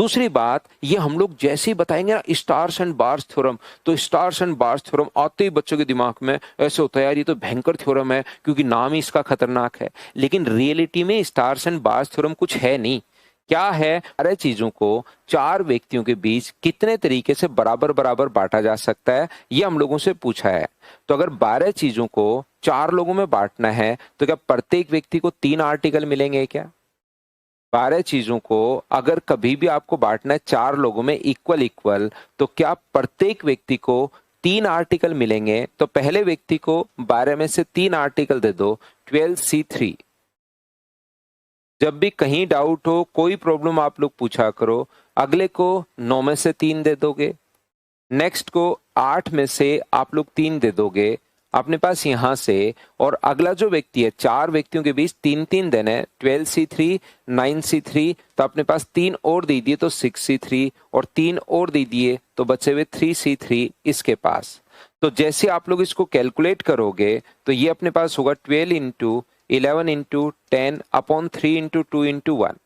दूसरी बात, ये हम लोग जैसे ही बताएंगे ना स्टार्स एंड बार्स थ्योरम, तो स्टार्स एंड बार्स थ्योरम आते ही बच्चों के दिमाग में ऐसे होता है यार ये तो भयंकर थ्योरम है क्योंकि नाम ही इसका खतरनाक है। लेकिन रियलिटी में स्टार्स एंड बार्स थ्योरम कुछ है नहीं। क्या है, सारे चीजों को चार व्यक्तियों के बीच कितने तरीके से बराबर बराबर बांटा जा सकता है, ये हम लोगों से पूछा है। तो अगर 12 चीजों को चार लोगों में बांटना है तो क्या प्रत्येक व्यक्ति को 3 आर्टिकल मिलेंगे क्या? 12 चीजों को अगर कभी भी आपको बांटना है चार लोगों में इक्वल इक्वल, तो क्या प्रत्येक व्यक्ति को 3 आर्टिकल मिलेंगे? तो पहले व्यक्ति को 12 में से 3 आर्टिकल दे दो, 12C3। जब भी कहीं डाउट हो, कोई प्रॉब्लम आप लोग पूछा करो। अगले को 9 में से 3 दे दोगे, नेक्स्ट को 8 में से आप लोग 3 दे दोगे अपने पास यहां से। और अगला जो व्यक्ति है, चार व्यक्तियों के बीच 3 देने, 12C3, 9C3, तो अपने पास 3 और दे दिए तो 6C3, और 3 और दे दिए तो बचे हुए 3C3 इसके पास। तो जैसे आप लोग इसको कैलकुलेट करोगे तो ये अपने पास होगा 12 into 11 into 10 upon 3 into 2 into 1,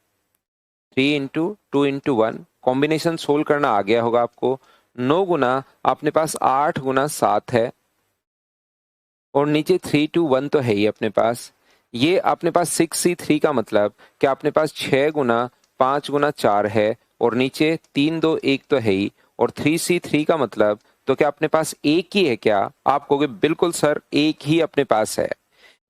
3 into 2 into 1। Combination solve करना आ गया होगा आपको। 9 गुना अपने पास 8 गुना 7 है, और नीचे 3 2 1 तो है ही अपने पास। ये अपने पास 6C3 का मतलब कि अपने पास 6 गुना 5 गुना 4 है, और नीचे 3 2 1 तो है ही। और 3C3 का मतलब तो क्या अपने पास एक ही है क्या? आप कहोगे बिल्कुल सर एक ही अपने पास है।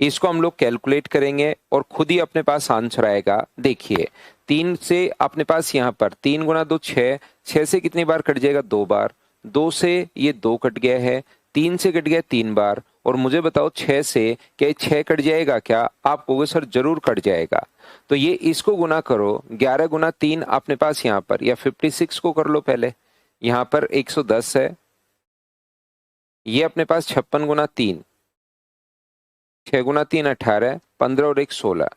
इसको हम लोग कैलकुलेट करेंगे और खुद ही अपने पास आंसर आएगा। देखिए 3 से अपने पास यहाँ पर 3 गुना 2 6, 6 से कितनी बार कट जाएगा? 2 बार। 2 से ये 2 कट गया है, 3 से कट गया 3 बार। और मुझे बताओ 6 से क्या 6 कट जाएगा क्या? आप कहोगे सर जरूर कट जाएगा। तो ये इसको गुना करो, 11 गुना 3 अपने पास यहाँ पर, या 56 को कर लो पहले। यहाँ पर 110 है, ये अपने पास 56 गुना 3, 6 गुना 3 18, 15 और 1 16।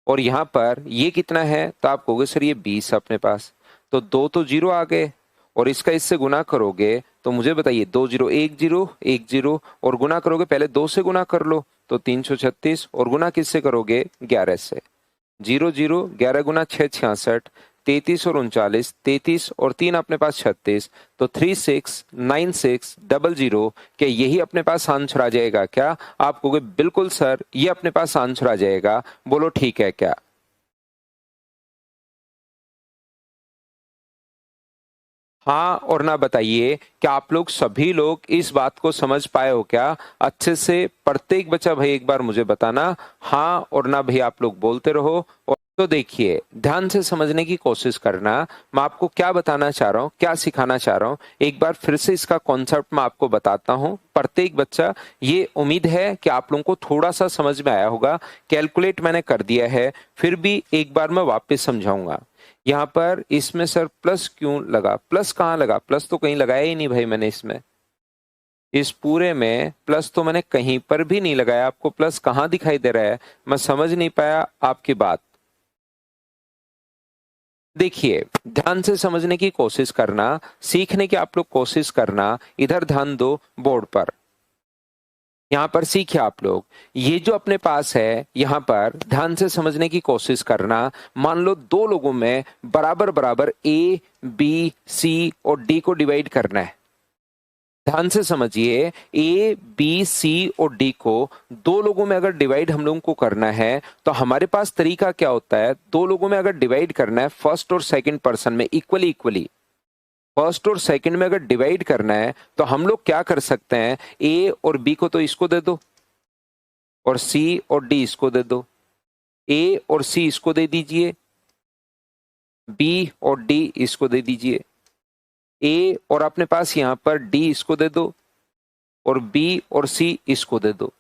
और यहाँ पर ये कितना है? तो आप कहोगे सर ये 20 अपने पास। तो 2 तो 0 आ गए, और इसका इससे गुना करोगे तो मुझे बताइए 2 0 1 0 1 0, और गुना करोगे पहले 2 से गुना कर लो तो 336, और गुना किससे करोगे? 11 से। 0 0 11 गुना 6 66, 33 और 39, 33 और 3 अपने पास 36, तो 369600, क्या यही अपने पास आंसर आ जाएगा क्या? आप कहोगे बिल्कुल सर ये अपने पास आंसर आ जाएगा। बोलो ठीक है क्या? हाँ और ना बताइए, क्या आप लोग सभी लोग इस बात को समझ पाए हो क्या अच्छे से? प्रत्येक बच्चा भाई एक बार मुझे बताना हाँ और ना भाई, आप लोग बोलते रहो। और तो देखिए ध्यान से समझने की कोशिश करना। मैं आपको क्या बताना चाह रहा हूँ, क्या सिखाना चाह रहा हूँ, एक बार फिर से इसका कॉन्सेप्ट मैं आपको बताता हूँ। प्रत्येक बच्चा, ये उम्मीद है कि आप लोगों को थोड़ा सा समझ में आया होगा। कैलकुलेट मैंने कर दिया है, फिर भी एक बार मैं वापस समझाऊंगा। यहाँ पर इसमें सर प्लस क्यों लगा? प्लस कहाँ लगा? प्लस तो कहीं लगाया ही नहीं भाई मैंने इसमें। इस पूरे में प्लस तो मैंने कहीं पर भी नहीं लगाया। आपको प्लस कहाँ दिखाई दे रहा है? मैं समझ नहीं पाया आपकी बात। देखिए ध्यान से समझने की कोशिश करना, सीखने की आप लोग कोशिश करना। इधर ध्यान दो बोर्ड पर, यहाँ पर सीखिए आप लोग। ये जो अपने पास है यहाँ पर ध्यान से समझने की कोशिश करना। मान लो दो लोगों में बराबर बराबर ए बी सी और डी को डिवाइड करना है। ध्यान से समझिए, ए बी सी और डी को दो लोगों में अगर डिवाइड हम लोगों को करना है तो हमारे पास तरीका क्या होता है? दो लोगों में अगर डिवाइड करना है फर्स्ट और सेकंड पर्सन में इक्वली इक्वली, फर्स्ट और सेकंड में अगर डिवाइड करना है तो हम लोग क्या कर सकते हैं? ए और बी को तो इसको दे दो, और सी और डी इसको दे दो। ए और सी इसको दे दीजिए, बी और डी इसको दे दीजिए। ए और अपने पास यहां पर डी इसको दे दो, और बी और सी इसको दे दो।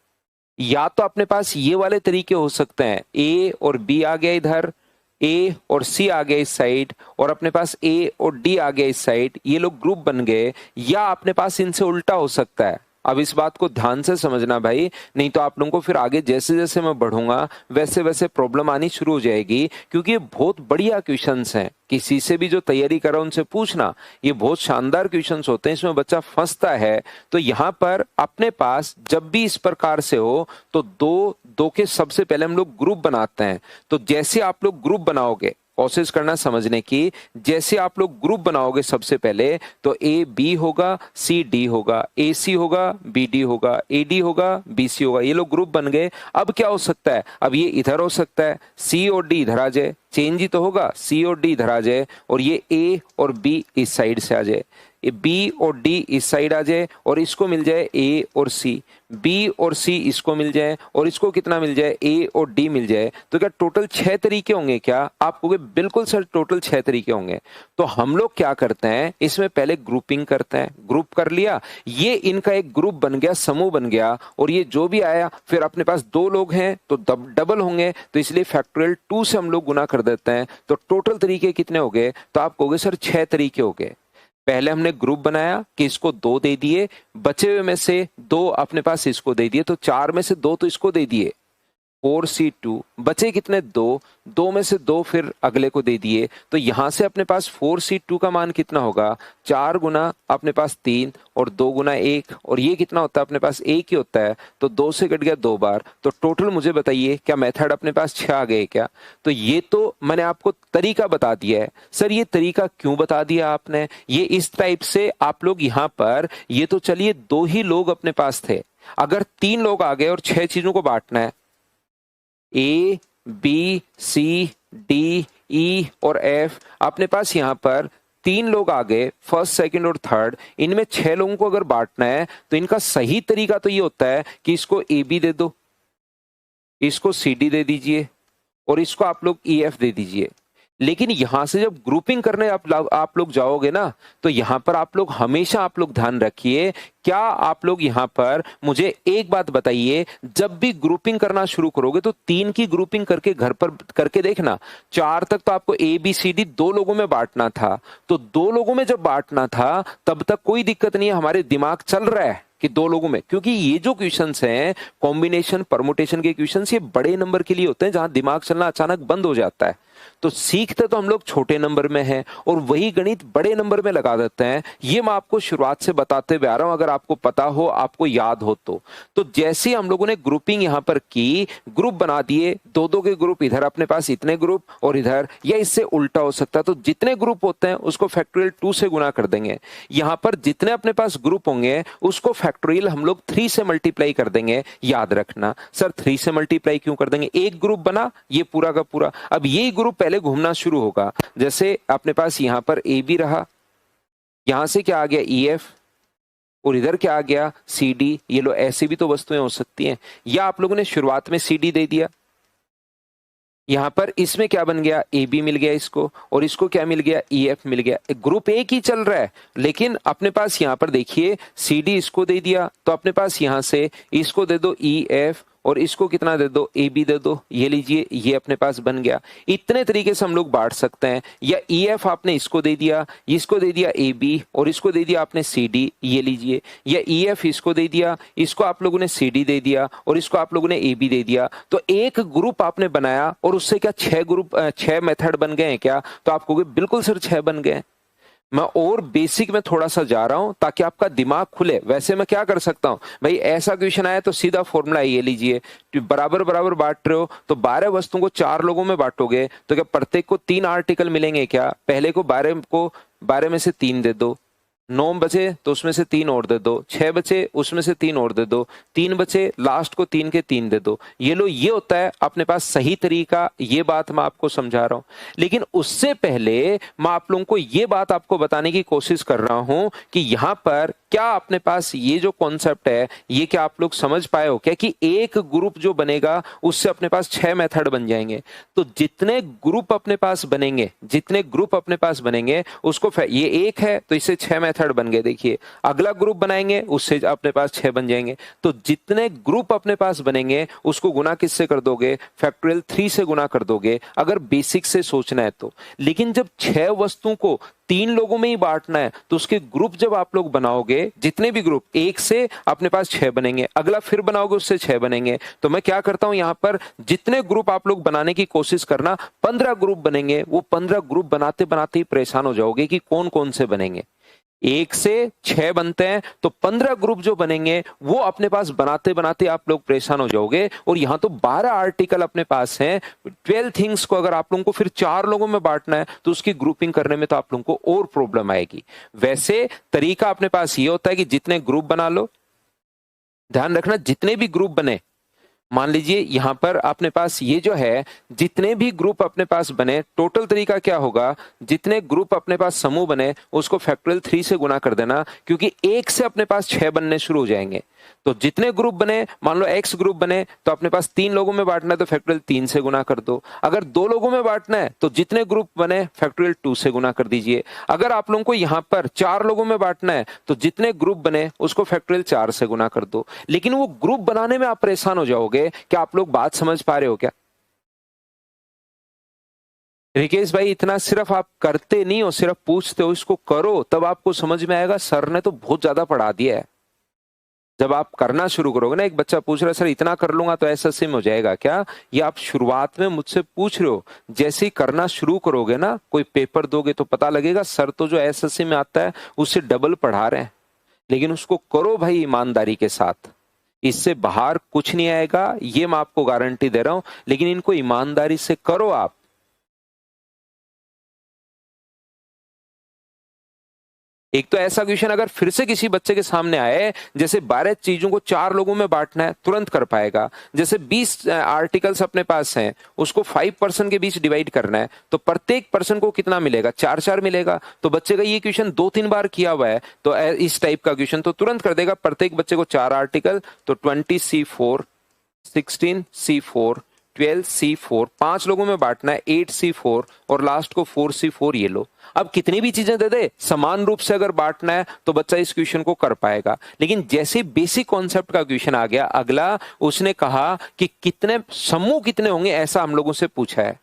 या तो अपने पास ये वाले तरीके हो सकते हैं, ए और बी आ गया इधर, ए और सी आ गया इस साइड, और अपने पास ए और डी आ गया इस साइड, ये लोग ग्रुप बन गए। या अपने पास इनसे उल्टा हो सकता है। अब इस बात को ध्यान से समझना भाई, नहीं तो आप लोगों को फिर आगे जैसे जैसे मैं बढ़ूंगा वैसे वैसे प्रॉब्लम आनी शुरू हो जाएगी। क्योंकि ये बहुत बढ़िया क्वेश्चंस हैं, किसी से भी जो तैयारी कर रहा है उनसे पूछना, ये बहुत शानदार क्वेश्चंस होते हैं, इसमें बच्चा फंसता है। तो यहाँ पर अपने पास जब भी इस प्रकार से हो तो दो दो के सबसे पहले हम लोग ग्रुप बनाते हैं। तो जैसे आप लोग ग्रुप बनाओगे, कोशिश करना समझने की। जैसे आप लोग ग्रुप बनाओगे सबसे पहले तो ए बी होगा, सी डी होगा, ए सी होगा, बी डी होगा, ए डी होगा, बी सी होगा। ये लोग ग्रुप बन गए। अब क्या हो सकता है, अब ये इधर हो सकता है, सी और डी इधर आ जाए, चेंज ही तो होगा, सी और डी इधर आ जाए और ये ए और बी इस साइड से आ जाए, बी और डी इस साइड आ जाए और इसको मिल जाए ए और सी, बी और सी इसको मिल जाए और इसको कितना मिल जाए, ए और डी मिल जाए। तो क्या टोटल 6 तरीके होंगे क्या? आप कहोगे बिल्कुल सर टोटल 6 तरीके होंगे। तो हम लोग क्या करते हैं, इसमें पहले ग्रुपिंग करते हैं। ग्रुप कर लिया, ये इनका एक ग्रुप बन गया, समूह बन गया और ये जो भी आया, फिर अपने पास 2 लोग हैं तो डबल होंगे, तो इसलिए फैक्टोरियल 2 से हम लोग गुना कर देते हैं। तो टोटल तरीके कितने हो गए? तो आप कहोगे सर 6 तरीके हो गए। पहले हमने ग्रुप बनाया कि इसको 2 दे दिए, बचे हुए में से 2 अपने पास इसको दे दिए, तो 4 में से 2 तो इसको दे दिए, 4C2 बचे कितने, 2, 2 में से 2 फिर अगले को दे दिए। तो यहां से अपने पास 4C2 का मान कितना होगा, 4 गुना अपने पास 3 और 2 गुना 1, और ये कितना होता है अपने पास 1 ही होता है, तो 2 से कट गया 2 बार। तो टोटल मुझे बताइए क्या मेथड अपने पास 6 आ गए क्या? तो ये तो मैंने आपको तरीका बता दिया है। सर ये तरीका क्यों बता दिया आपने? ये इस टाइप से आप लोग यहां पर, ये तो चलिए 2 ही लोग अपने पास थे, अगर 3 लोग आ गए और 6 चीजों को बांटना है, A B C D E और एफ, अपने पास यहां पर 3 लोग आ गए, फर्स्ट सेकंड और थर्ड, इनमें 6 लोगों को अगर बांटना है तो इनका सही तरीका तो ये होता है कि इसको ए बी दे दो, इसको सी डी दे दीजिए और इसको आप लोग ई एफ दे दीजिए। लेकिन यहां से जब ग्रुपिंग करने आप लोग जाओगे ना, तो यहां पर आप लोग हमेशा आप लोग ध्यान रखिए, क्या आप लोग यहां पर मुझे एक बात बताइए, जब भी ग्रुपिंग करना शुरू करोगे तो 3 की ग्रुपिंग करके घर पर करके देखना। 4 तक तो आपको ए बी सी डी 2 लोगों में बांटना था, तो 2 लोगों में जब बांटना था तब तक कोई दिक्कत नहीं है, हमारे दिमाग चल रहा है कि 2 लोगों में, क्योंकि ये जो क्वेश्चंस हैं कॉम्बिनेशन परमुटेशन के क्वेश्चंस, ये बड़े नंबर के लिए होते हैं जहां दिमाग चलना अचानक बंद हो जाता है। तो सीखते तो हम लोग छोटे नंबर में हैं और वही गणित बड़े नंबर में लगा देते हैं। ये मैं आपको शुरुआत से बताते हुए आ रहा हूं, अगर आपको पता हो, आपको याद हो तो जैसे हम लोगों ने ग्रुपिंग यहां पर की, ग्रुप बना दिए, 2-2 के ग्रुप, इधर अपने पास इतने ग्रुप और इधर, या इससे उल्टा हो सकता है, तो जितने ग्रुप होते हैं उसको फैक्टोरियल 2 से गुना कर देंगे। यहां पर जितने अपने पास ग्रुप होंगे उसको फैक्टोरियल हम लोग 3 से मल्टीप्लाई कर देंगे। याद रखना सर 3 से मल्टीप्लाई क्यों कर देंगे, एक ग्रुप बना ये पूरा का पूरा, अब ये ग्रुप पहले घूमना शुरू होगा। जैसे अपने पास यहां पर ए बी रहा, यहां से क्या आ गया ई एफ, और इधर क्या आ गया सी डी। ये लो ऐसे भी तो वस्तुएं हो सकती हैं, या आप लोगों ने शुरुआत में सी डी दे दिया, यहां पर इसमें क्या बन गया, ए बी मिल गया इसको, और इसको क्या मिल गया, ई एफ मिल गया। ग्रुप एक ही चल रहा है, लेकिन अपने पास यहां पर देखिए सी डी इसको दे दिया, तो अपने पास यहां से इसको दे दो ई एफ और इसको कितना दे दो, ए बी दे दो, ये लीजिए, ये अपने पास बन गया। इतने तरीके से हम लोग बांट सकते हैं। या ई एफ आपने इसको दे दिया ए बी और इसको दे दिया आपने सी डी, ये लीजिए, या ई एफ इसको दे दिया, इसको आप लोगों ने सी डी दे दिया और इसको आप लोगों ने ए बी दे दिया। तो एक ग्रुप आपने बनाया और उससे क्या 6 मेथड बन गए हैं क्या? तो आप कहोगे बिल्कुल सर 6 बन गए। मैं और बेसिक में थोड़ा सा जा रहा हूं ताकि आपका दिमाग खुले। वैसे मैं क्या कर सकता हूं भाई, ऐसा क्वेश्चन आया तो सीधा फॉर्मूला ये लीजिए, बराबर बराबर बांट रहे हो तो 12 वस्तुओं को 4 लोगों में बांटोगे तो क्या प्रत्येक को 3 आर्टिकल मिलेंगे क्या? पहले को 12 में से 3 दे दो, 9 बचे तो उसमें से 3 और दे दो, 6 बचे उसमें से 3 और दे दो, 3 बचे लास्ट को 3 के 3 दे दो। ये लो, ये होता है अपने पास सही तरीका। ये बात मैं आपको समझा रहा हूं, लेकिन उससे पहले मैं आप लोगों को ये बात आपको बताने की कोशिश कर रहा हूं कि यहां पर क्या अपने पास ये जो कॉन्सेप्ट है, ये क्या आप लोग समझ पाए हो क्या कि एक ग्रुप जो बनेगा उससे अपने पास 6 मेथड बन जाएंगे। तो जितने ग्रुप अपने पास बनेंगे उसको, ये एक है तो इससे 6 मेथड बन गए। देखिए अगला ग्रुप बनाएंगे उससे अपने पास 6 बन जाएंगे। तो जितने ग्रुप अपने पास बनेंगे उसको गुना किससे कर दोगे, फैक्टोरियल 3 से गुना कर दोगे, अगर बेसिक से सोचना है तो। लेकिन जब 6 वस्तुओं को 3 लोगों में ही बांटना है तो उसके ग्रुप जब आप लोग बनाओगे, जितने भी ग्रुप, एक से अपने पास 6 बनेंगे, अगला फिर बनाओगे उससे 6 बनेंगे। तो मैं क्या करता हूं यहां पर, जितने ग्रुप आप लोग बनाने की कोशिश करना, 15 ग्रुप बनेंगे। वो 15 ग्रुप बनाते बनाते ही परेशान हो जाओगे कि कौन कौन से बनेंगे। 1 से 6 बनते हैं तो 15 ग्रुप जो बनेंगे वो अपने पास बनाते बनाते आप लोग परेशान हो जाओगे। और यहां तो 12 आर्टिकल अपने पास हैं। 12 थिंग्स को अगर आप लोगों को फिर 4 लोगों में बांटना है तो उसकी ग्रुपिंग करने में तो आप लोगों को और प्रॉब्लम आएगी। वैसे तरीका अपने पास ये होता है कि जितने ग्रुप बना लो, ध्यान रखना जितने भी ग्रुप बने, मान लीजिए यहां पर अपने पास ये जो है जितने भी ग्रुप अपने पास बने, टोटल तरीका क्या होगा, जितने ग्रुप अपने पास समूह बने उसको फैक्टोरियल 3 से गुना कर देना, क्योंकि 1 से अपने पास 6 बनने शुरू हो जाएंगे। तो जितने ग्रुप बने, मान लो एक्स ग्रुप बने तो अपने पास 3 लोगों में बांटना है तो फैक्टोरियल 3 से गुना कर दो। अगर 2 लोगों में बांटना है तो जितने ग्रुप बने फैक्टोरियल 2 से गुना कर दीजिए। अगर आप लोगों को यहां पर 4 लोगों में बांटना है तो जितने ग्रुप बने उसको फैक्टोरियल 4 से गुना कर दो। लेकिन वो ग्रुप बनाने में आप परेशान हो जाओगे। क्या आप लोग बात समझ पा रहे हो क्या? रिकेश भाई, इतना सिर्फ आप करते नहीं हो, सिर्फ पूछते हो, इसको करो तब आपको समझ में आएगा। सर ने तो बहुत ज्यादा पढ़ा दिया है। जब आप करना शुरू करोगे ना, एक बच्चा पूछ रहा है सर इतना कर लूंगा तो एसएससी में हो जाएगा क्या, ये आप शुरुआत में मुझसे पूछ रहे हो। जैसे ही करना शुरू करोगे ना, कोई पेपर दोगे तो पता लगेगा सर तो जो एसएससी में आता है उससे डबल पढ़ा रहे हैं। लेकिन उसको करो भाई ईमानदारी के साथ, इससे बाहर कुछ नहीं आएगा, ये मैं आपको गारंटी दे रहा हूं। लेकिन इनको ईमानदारी से करो आप। एक तो ऐसा क्वेश्चन अगर फिर से किसी बच्चे के सामने आए, जैसे 12 चीजों को 4 लोगों में बांटना है, तुरंत कर पाएगा। जैसे 20 आर्टिकल्स अपने पास हैं, उसको 5 पर्सन के बीच डिवाइड करना है तो प्रत्येक पर्सन को कितना मिलेगा, 4 मिलेगा। तो बच्चे का ये क्वेश्चन 2-3 बार किया हुआ है तो इस टाइप का क्वेश्चन तो तुरंत कर देगा। प्रत्येक बच्चे को 4 आर्टिकल तो 20C4, 16C4, 12C4, 5 लोगों में बांटना है 8C4 और लास्ट को 4C4। ये लो, अब कितनी भी चीजें दे दे, समान रूप से अगर बांटना है तो बच्चा इस क्वेश्चन को कर पाएगा। लेकिन जैसे बेसिक कॉन्सेप्ट का क्वेश्चन आ गया, अगला उसने कहा कि कितने समूह कितने होंगे, ऐसा हम लोगों से पूछा है।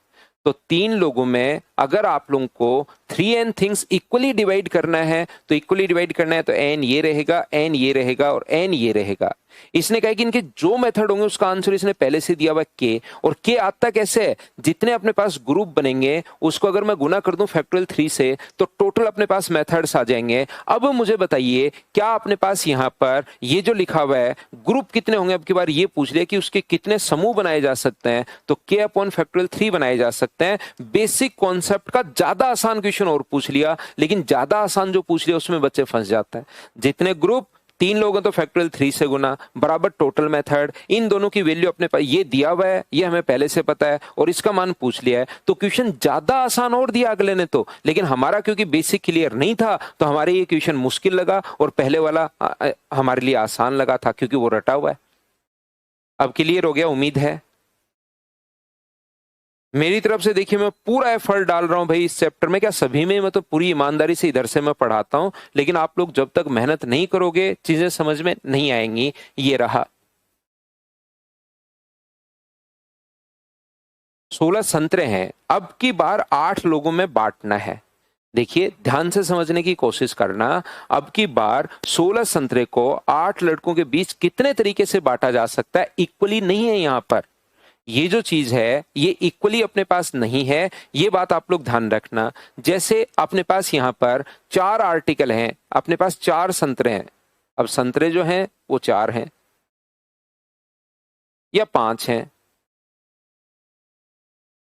तो 3 लोगों में अगर आप लोगों को 3n थिंग्स इक्वली डिवाइड करना है तो इक्वली डिवाइड करना है तो n ये रहेगा, n ये रहेगा और n ये रहेगा। इसने कहा कि इनके जो मेथड होंगे उसका आंसर इसने पहले से दिया हुआ के। और के आता कैसे है, जितने अपने पास ग्रुप बनेंगे उसको अगर मैं गुना कर दूं फैक्टोरियल 3 से तो टोटल अपने पास मेथड्स आ जाएंगे। अब मुझे बताइए क्या अपने पास यहां पर ये जो लिखा हुआ है ग्रुप कितने होंगे, अब की बार ये पूछ लिया कि उसके कितने समूह बनाए जा सकते हैं, तो के अपॉन फैक्टोरियल 3 बनाए जा सकते हैं। बेसिक कॉन्सेप्ट का ज्यादा आसान क्वेश्चन और पूछ लिया, लेकिन ज्यादा आसान जो पूछ लिया उसमें बच्चे फंस जाते हैं। जितने ग्रुप 3 लोग हैं तो फैक्टोरियल 3 से गुना बराबर टोटल मेथड, इन दोनों की वैल्यू अपने पास ये दिया हुआ है, ये हमें पहले से पता है और इसका मान पूछ लिया है। तो क्वेश्चन ज्यादा आसान और दिया अगले ने तो, लेकिन हमारा क्योंकि बेसिक क्लियर नहीं था तो हमारे ये क्वेश्चन मुश्किल लगा और पहले वाला हमारे लिए आसान लगा था क्योंकि वो रटा हुआ है। अब क्लियर हो गया उम्मीद है। मेरी तरफ से देखिए मैं पूरा एफर्ट डाल रहा हूं भाई इस चैप्टर में, क्या सभी में मैं तो पूरी ईमानदारी से इधर से मैं पढ़ाता हूं, लेकिन आप लोग जब तक मेहनत नहीं करोगे चीजें समझ में नहीं आएंगी। ये रहा 16 संतरे हैं, अब की बार 8 लोगों में बांटना है। देखिए ध्यान से समझने की कोशिश करना। अब की बार 16 संतरे को 8 लड़कों के बीच कितने तरीके से बांटा जा सकता है, इक्वली नहीं है यहां पर। ये जो चीज है ये इक्वली अपने पास नहीं है, ये बात आप लोग ध्यान रखना। जैसे अपने पास यहां पर 4 आर्टिकल हैं, अपने पास 4 संतरे हैं। अब संतरे जो हैं वो 4 हैं या 5 हैं,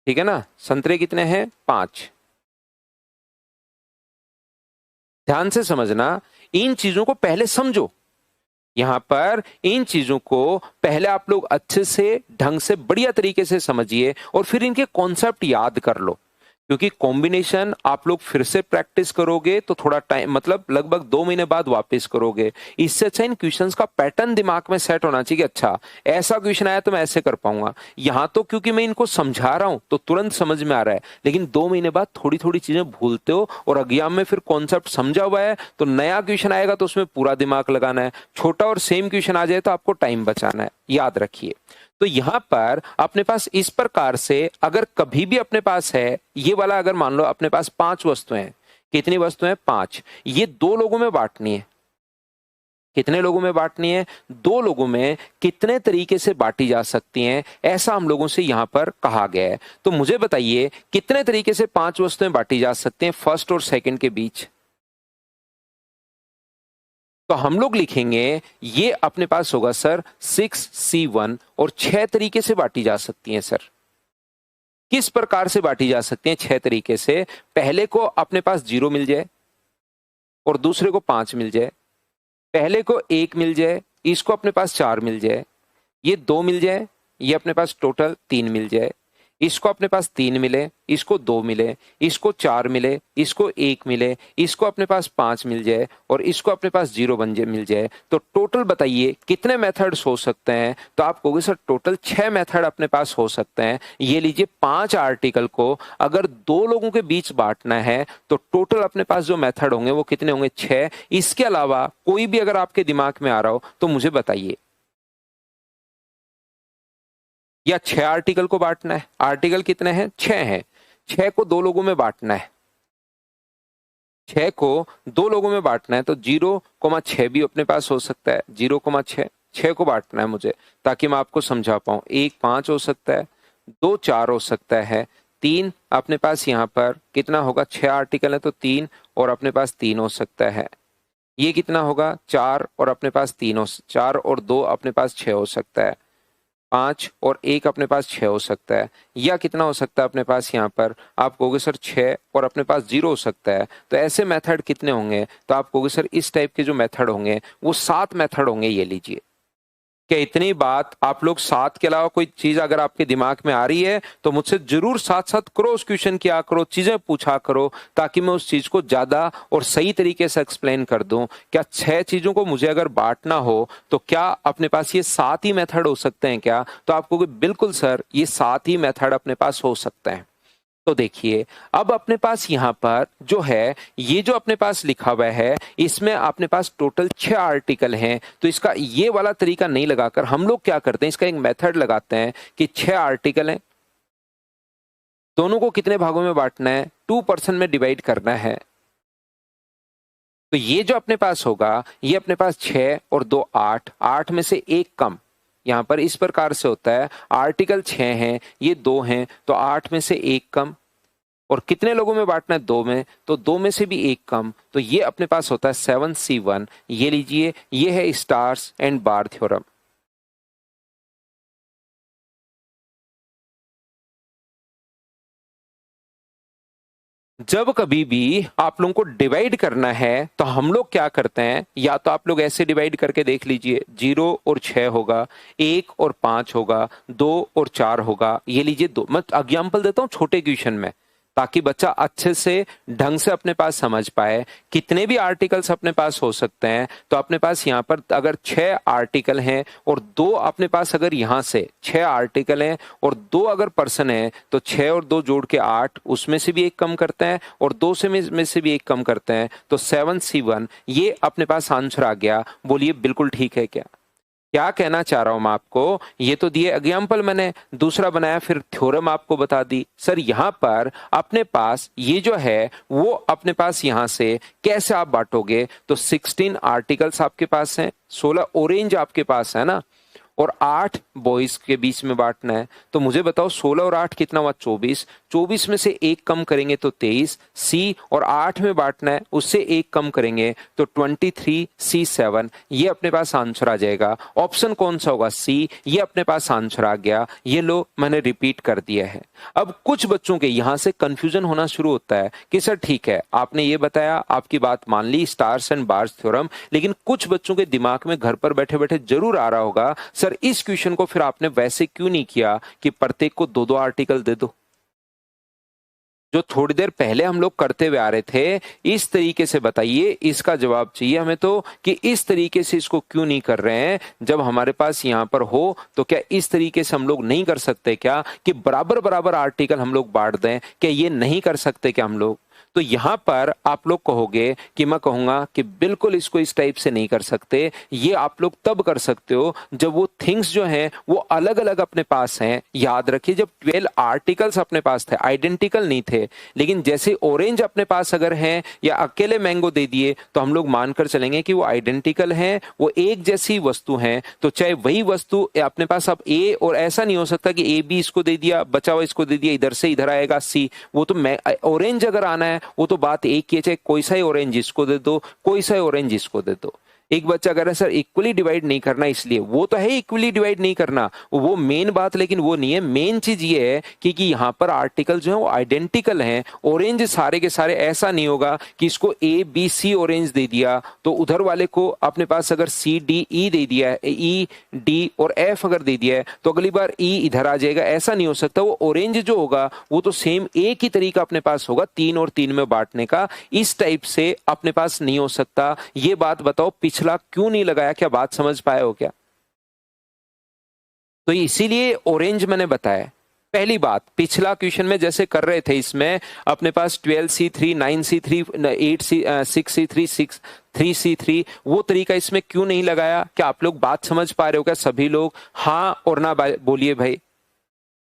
ठीक है ना। संतरे कितने हैं, 5। ध्यान से समझना, इन चीजों को पहले समझो। यहां पर इन चीजों को पहले आप लोग अच्छे से ढंग से बढ़िया तरीके से समझिए और फिर इनके कॉन्सेप्ट याद कर लो। क्योंकि कॉम्बिनेशन आप लोग फिर से प्रैक्टिस करोगे तो थोड़ा टाइम, मतलब लगभग 2 महीने बाद वापस करोगे। इससे अच्छा इन क्वेश्चंस का पैटर्न दिमाग में सेट होना चाहिए। अच्छा ऐसा क्वेश्चन आया तो मैं ऐसे कर पाऊंगा। यहां तो क्योंकि मैं इनको समझा रहा हूं तो तुरंत समझ में आ रहा है, लेकिन 2 महीने बाद थोड़ी थोड़ी चीजें भूलते हो और एग्जाम में फिर कॉन्सेप्ट समझा हुआ है तो नया क्वेश्चन आएगा तो उसमें पूरा दिमाग लगाना है। छोटा और सेम क्वेश्चन आ जाए तो आपको टाइम बचाना है, याद रखिए। तो यहां पर अपने पास इस प्रकार से अगर कभी भी अपने पास है ये वाला, अगर मान लो अपने पास 5 वस्तुएं हैं, कितनी वस्तुएं, 5, ये 2 लोगों में बांटनी है। कितने लोगों में बांटनी है, 2 लोगों में कितने तरीके से बांटी जा सकती हैं, ऐसा हम लोगों से यहां पर कहा गया है। तो मुझे बताइए कितने तरीके से 5 वस्तुएं बांटी जा सकती हैं फर्स्ट और सेकंड के बीच। तो हम लोग लिखेंगे ये अपने पास होगा सर 6C1 और 6 तरीके से बांटी जा सकती हैं सर। किस प्रकार से बांटी जा सकती हैं? 6 तरीके से। पहले को अपने पास 0 मिल जाए और दूसरे को 5 मिल जाए, पहले को 1 मिल जाए, इसको अपने पास 4 मिल जाए, ये 2 मिल जाए, ये अपने पास टोटल 3 मिल जाए, इसको अपने पास 3 मिले, इसको 2 मिले, इसको 4 मिले, इसको 1 मिले, इसको अपने पास 5 मिल जाए और इसको अपने पास 0 मिल जाए। तो टोटल बताइए कितने मेथड्स हो सकते हैं? तो आप कहोगे सर टोटल 6 मेथड अपने पास हो सकते हैं। ये लीजिए 5 आर्टिकल को अगर 2 लोगों के बीच बांटना है तो टोटल अपने पास जो मेथड होंगे वो कितने होंगे? 6। इसके अलावा कोई भी अगर आपके दिमाग में आ रहा हो तो मुझे बताइए। या 6 आर्टिकल को बांटना है? आर्टिकल कितने हैं? 6 हैं। 6 को 2 लोगों में बांटना है, 6 को 2 लोगों में बांटना है तो 0,6 भी अपने पास हो सकता है। 0,6 6 को बांटना है मुझे ताकि मैं आपको समझा पाऊं। 1 5 हो सकता है, 2 4 हो सकता है, 3 अपने पास यहाँ पर कितना होगा? 6 आर्टिकल है तो 3 और अपने पास 3 हो सकता है। ये कितना होगा? 4 और अपने पास 3 4 और 2 अपने पास 6 हो सकता है। 5 और 1 अपने पास 6 हो सकता है। या कितना हो सकता है अपने पास यहाँ पर? आप कहोगे सर 6 और अपने पास 0 हो सकता है। तो ऐसे मेथड कितने होंगे? तो आप कहोगे सर इस टाइप के जो मेथड होंगे वो 7 मेथड होंगे। ये लीजिए क्या इतनी बात आप लोग 7 के अलावा कोई चीज अगर आपके दिमाग में आ रही है तो मुझसे जरूर साथ साथ क्रॉस क्वेश्चन किया करो, चीजें पूछा करो ताकि मैं उस चीज को ज्यादा और सही तरीके से एक्सप्लेन कर दूं। क्या 6 चीजों को मुझे अगर बांटना हो तो क्या अपने पास ये 7 ही मेथड हो सकते हैं क्या? तो आपको बिल्कुल सर ये 7 ही मेथड अपने पास हो सकते हैं। तो देखिए अब अपने पास यहां पर जो है ये जो अपने पास लिखा हुआ है इसमें अपने पास टोटल 6 आर्टिकल हैं। तो इसका ये वाला तरीका नहीं लगाकर हम लोग क्या करते हैं, इसका एक मेथड लगाते हैं कि 6 आर्टिकल हैं, दोनों को कितने भागों में बांटना है? 2% में डिवाइड करना है। तो ये जो अपने पास होगा ये अपने पास 6 और 2 8, 8 में से 1 कम। यहां पर इस प्रकार से होता है, आर्टिकल 6 हैं, ये 2 हैं तो 8 में से 1 कम और कितने लोगों में बांटना है? 2 में, तो 2 में से भी 1 कम। तो ये अपने पास होता है 7C1। ये लीजिए ये है स्टार्स एंड बार थ्योरम। जब कभी भी आप लोगों को डिवाइड करना है तो हम लोग क्या करते हैं, या तो आप लोग ऐसे डिवाइड करके देख लीजिए 0 और 6 होगा, 1 और 5 होगा, 2 और 4 होगा। ये लीजिए 2, मैं एग्जाम्पल देता हूं छोटे क्वेश्चन में ताकि बच्चा अच्छे से ढंग से अपने पास समझ पाए। कितने भी आर्टिकल्स अपने पास हो सकते हैं तो अपने पास यहाँ पर अगर 6 आर्टिकल हैं और 2 अपने पास अगर यहाँ से 6 आर्टिकल हैं और 2 अगर पर्सन है तो 6 और 2 जोड़ के 8, उसमें से भी 1 कम करते हैं और 2 में से भी 1 कम करते हैं तो 7C1। ये अपने पास आंसर आ गया। बोलिए बिल्कुल ठीक है क्या? क्या कहना चाह रहा हूं मैं आपको? ये तो दिए एग्जाम्पल, मैंने दूसरा बनाया फिर थ्योरम आपको बता दी। सर यहां पर अपने पास ये जो है वो अपने पास यहां से कैसे आप बांटोगे? तो 16 आर्टिकल्स आपके पास हैं, 16 ऑरेंज आपके पास है ना, और 8 बॉयज के बीच में बांटना है। तो मुझे बताओ 16 और 8 कितना हुआ? 24। 24 में से 1 कम करेंगे तो 23। सी और 8 में बांटना है, उससे 1 कम करेंगे तो 23C7। ये अपने पास आंसर आ जाएगा। ऑप्शन कौन सा होगा? सी। ये अपने पास आंसर आ गया। ये लो मैंने रिपीट कर दिया है। अब कुछ बच्चों के यहां से कंफ्यूजन होना शुरू होता है कि सर ठीक है आपने ये बताया, आपकी बात मान ली, स्टार्स एंड बार्स थ्योरम, लेकिन कुछ बच्चों के दिमाग में घर पर बैठे बैठे जरूर आ रहा होगा सर इस क्वेश्चन को फिर आपने वैसे क्यों नहीं किया कि प्रत्येक को 2-2 आर्टिकल दे दो, जो थोड़ी देर पहले हम लोग करते हुए आ रहे थे। इस तरीके से बताइए, इसका जवाब चाहिए हमें तो कि इस तरीके से इसको क्यों नहीं कर रहे हैं जब हमारे पास यहां पर हो। तो क्या इस तरीके से हम लोग नहीं कर सकते क्या कि बराबर बराबर आर्टिकल हम लोग बांट दें? क्या ये नहीं कर सकते क्या हम लोग? तो यहां पर आप लोग कहोगे कि मैं कहूंगा कि बिल्कुल इसको इस टाइप से नहीं कर सकते। ये आप लोग तब कर सकते हो जब वो थिंग्स जो हैं वो अलग अलग अपने पास हैं। याद रखिए जब 12 आर्टिकल्स अपने पास थे, आइडेंटिकल नहीं थे, लेकिन जैसे ऑरेंज अपने पास अगर हैं या अकेले मैंगो दे दिए तो हम लोग मानकर चलेंगे कि वो आइडेंटिकल हैं, वो एक जैसी वस्तु हैं। तो चाहे वही वस्तु अपने पास अब ए, और ऐसा नहीं हो सकता कि ए बी इसको दे दिया, बचा हुआ इसको दे दिया, इधर से इधर आएगा सी। वो तो ऑरेंज अगर आना है वो तो बात एक ही है, चाहे कोई सा ही ऑरेंज इसको दे दो, कोई सा ही ऑरेंज इसको दे दो। एक बच्चा कह रहा है सर इक्वली डिवाइड नहीं करना, इसलिए वो तो है इक्वली डिवाइड नहीं करना, वो मेन बात, लेकिन वो नहीं है। मेन चीज ये है कि यहाँ पर आर्टिकल जो है वो आइडेंटिकल हैं। ऑरेंज सारे के सारे, ऐसा नहीं होगा कि इसको ए बी सी ऑरेंज दे दिया तो उधर वाले को अपने पास अगर सी डी ई दे दिया है, ई डी और एफ अगर दे दिया है तो अगली बार ई इधर आ जाएगा, ऐसा नहीं हो सकता। वो ऑरेंज जो होगा वो तो सेम एक ही तरीका अपने पास होगा, 3 और 3 में बांटने का। इस टाइप से अपने पास नहीं हो सकता। ये बात बताओ पिछला क्यों नहीं लगाया, क्या बात समझ पाए हो क्या? तो इसीलिए ऑरेंज मैंने बताया। पहली बात, पिछला क्वेश्चन में जैसे कर रहे थे, इसमें अपने पास 12C3 9C3 8C 6C3 3C3, वो तरीका इसमें क्यों नहीं लगाया? क्या आप लोग बात समझ पा रहे हो क्या सभी लोग? हाँ और ना बोलिए भाई।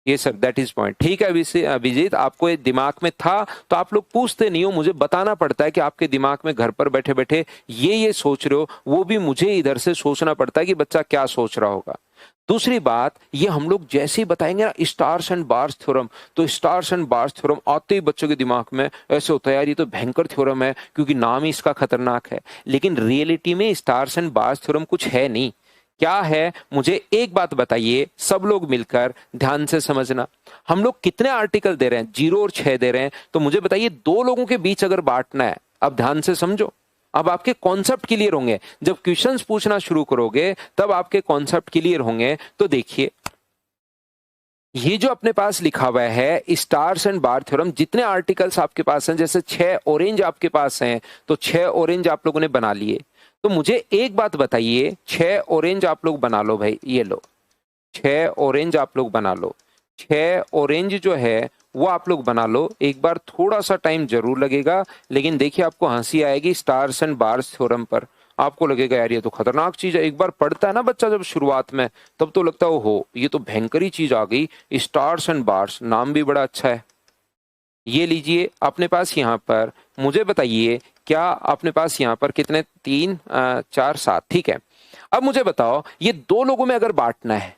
ये सर दैट इज पॉइंट। ठीक है अभिजीत, आपको ये दिमाग में था तो आप लोग पूछते नहीं हो, मुझे बताना पड़ता है कि आपके दिमाग में घर पर बैठे बैठे ये सोच रहे हो, वो भी मुझे इधर से सोचना पड़ता है कि बच्चा क्या सोच रहा होगा। दूसरी बात, ये हम लोग जैसे ही बताएंगे ना स्टार्स एंड बार्स थ्योरम, तो स्टार्स एंड बार्स थ्योरम आते ही बच्चों के दिमाग में ऐसे होता है यार ये तो भयंकर थ्योरम है, क्योंकि नाम ही इसका खतरनाक है। लेकिन रियलिटी में स्टार्स एंड बार्स थ्योरम कुछ है नहीं। क्या है, मुझे एक बात बताइए, सब लोग मिलकर ध्यान से समझना। हम लोग कितने आर्टिकल दे रहे हैं? 0 और 6 दे रहे हैं। तो मुझे बताइए दो लोगों के बीच अगर बांटना है, अब ध्यान से समझो, अब आपके कॉन्सेप्ट क्लियर होंगे। जब क्वेश्चंस पूछना शुरू करोगे तब आपके कॉन्सेप्ट क्लियर होंगे। तो देखिए ये जो अपने पास लिखा हुआ है स्टार्स एंड बार थ्योरम, जितने आर्टिकल्स आपके पास हैं, जैसे 6 ऑरेंज आपके पास हैं तो 6 ऑरेंज आप लोगों ने बना लिए। तो मुझे एक बात बताइए, 6 ऑरेंज आप लोग बना लो भाई, ये लो 6 ऑरेंज आप लोग बना लो। 6 ऑरेंज जो है वो आप लोग बना लो। एक बार थोड़ा सा टाइम जरूर लगेगा, लेकिन देखिए आपको हंसी आएगी स्टार्स एंड बार्स थ्योरम पर। आपको लगेगा यार ये तो खतरनाक चीज है। एक बार पढ़ता है ना बच्चा जब शुरुआत में, तब तो लगता है हो ये तो भयंकर ही चीज आ गई। स्टार्स एंड बार्स, नाम भी बड़ा अच्छा है। ये लीजिए अपने पास यहाँ पर, मुझे बताइए क्या अपने पास यहाँ पर कितने, 3 4 7, ठीक है। अब मुझे बताओ ये दो लोगों में अगर बांटना है,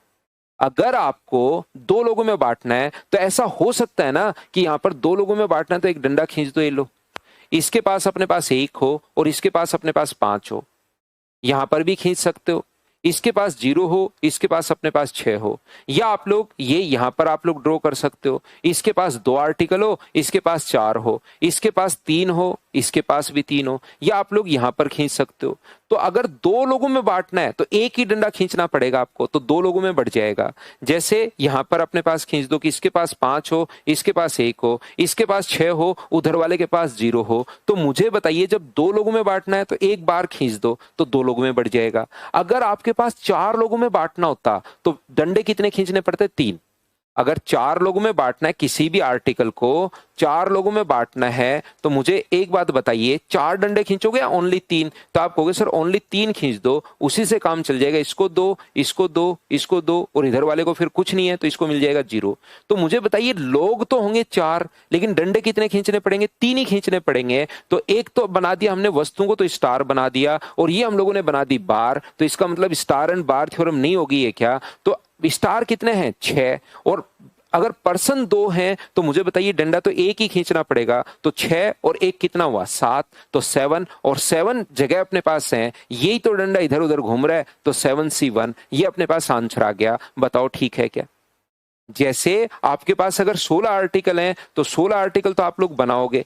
अगर आपको दो लोगों में बांटना है तो ऐसा हो सकता है ना कि यहाँ पर दो लोगों में बांटना है तो एक डंडा खींच दो, ये लो, इसके पास अपने पास 1 हो और इसके पास अपने पास 5 हो। यहां पर भी खींच सकते हो, इसके पास 0 हो, इसके पास अपने पास 6 हो। या आप लोग ये यहां पर आप लोग ड्रॉ कर सकते हो, इसके पास 2 आर्टिकल हो, इसके पास 4 हो, इसके पास 3 हो, इसके पास भी 3 हो। या आप लोग यहां पर खींच सकते हो। तो अगर दो लोगों में बांटना है तो एक ही डंडा खींचना पड़ेगा आपको, तो दो लोगों में बढ़ जाएगा। जैसे यहां पर अपने पास खींच दो कि इसके पास 5 हो, इसके पास 1 हो, इसके पास 6 हो, उधर वाले के पास 0 हो। तो मुझे बताइए जब दो लोगों में बांटना है तो एक बार खींच दो तो दो लोगों में बढ़ जाएगा। अगर आपके पास 4 लोगों में बांटना होता तो डंडे कितने खींचने पड़ते? 3। अगर 4 लोगों में बांटना है किसी भी आर्टिकल को, 4 लोगों में बांटना है तो मुझे एक बात बताइए, 4 डंडे खींचोगे या ओनली 3? तो आप कहोगे सर ओनली 3 खींच दो, उसी से काम चल जाएगा। इसको दो, इसको दो, इसको दो, और इधर वाले को फिर कुछ नहीं है तो इसको मिल जाएगा 0। तो मुझे बताइए लोग तो होंगे 4, लेकिन डंडे कितने खींचने पड़ेंगे? 3 ही खींचने पड़ेंगे। तो एक तो बना दिया हमने वस्तुओं को, तो स्टार बना दिया, और ये हम लोगों ने बना दी बार। तो इसका मतलब स्टार एंड बार थ्योरम नहीं होगी ये क्या? तो स्टार कितने हैं? 6। और अगर पर्सन 2 हैं तो मुझे बताइए डंडा तो एक ही खींचना पड़ेगा। तो 6 और 1 कितना हुआ? 7। तो 7 और 7 जगह अपने पास है, यही तो डंडा इधर उधर घूम रहा है, तो 7C1 ये अपने पास आंसर आ गया। बताओ ठीक है क्या? जैसे आपके पास अगर 16 आर्टिकल हैं तो 16 आर्टिकल तो आप लोग बनाओगे।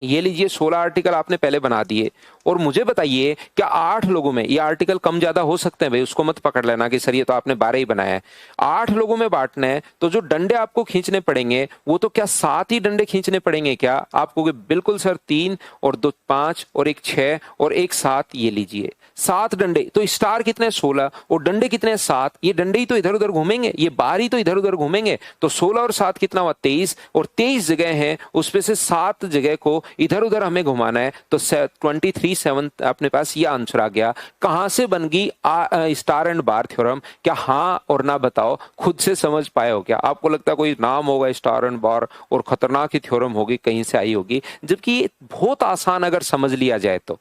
ये लीजिए 16 आर्टिकल आपने पहले बना दिए। और मुझे बताइए क्या 8 लोगों में, ये आर्टिकल कम ज्यादा हो सकते हैं भाई, उसको मत पकड़ लेना कि सर ये तो आपने 12 ही बनाया है। 8 लोगों में बांटना है तो जो डंडे आपको खींचने पड़ेंगे वो तो क्या 7 ही डंडे खींचने पड़ेंगे क्या? आप कहोगे बिल्कुल सर 3 और 2 5 और 1 6 और 1 7। ये लीजिए 7 डंडे। तो स्टार कितने? 16 और डंडे कितने? 7। ये डंडे ही तो इधर उधर घूमेंगे, ये बार ही तो इधर उधर घूमेंगे। तो 16 और 7 कितना हुआ? 23। और 23 जगह है, उसमें से 7 जगह को इधर उधर हमें घुमाना है। तो 23/7 अपने पास ये आंसर आ गया। कहां से बन गई स्टार एंड बार थ्योरम? क्या हाँ और ना बताओ, खुद से समझ पाए हो क्या? आपको लगता है कोई नाम होगा स्टार एंड बार और खतरनाक ही थ्योरम होगी, कहीं से आई होगी, जबकि बहुत आसान अगर समझ लिया जाए तो।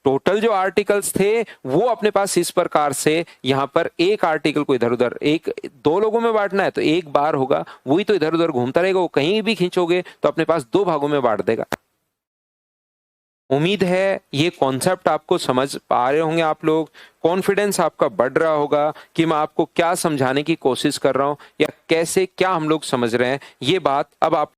टोटल जो आर्टिकल्स थे वो अपने पास इस प्रकार से, यहां पर एक आर्टिकल को इधर उधर, एक दो लोगों में बांटना है तो एक बार होगा, वही तो इधर उधर घूमता रहेगा। वो कहीं भी खींचोगे तो अपने पास 2 भागों में बांट देगा। उम्मीद है ये कॉन्सेप्ट आपको समझ पा रहे होंगे आप लोग, कॉन्फिडेंस आपका बढ़ रहा होगा कि मैं आपको क्या समझाने की कोशिश कर रहा हूं या कैसे क्या हम लोग समझ रहे हैं। ये बात अब आप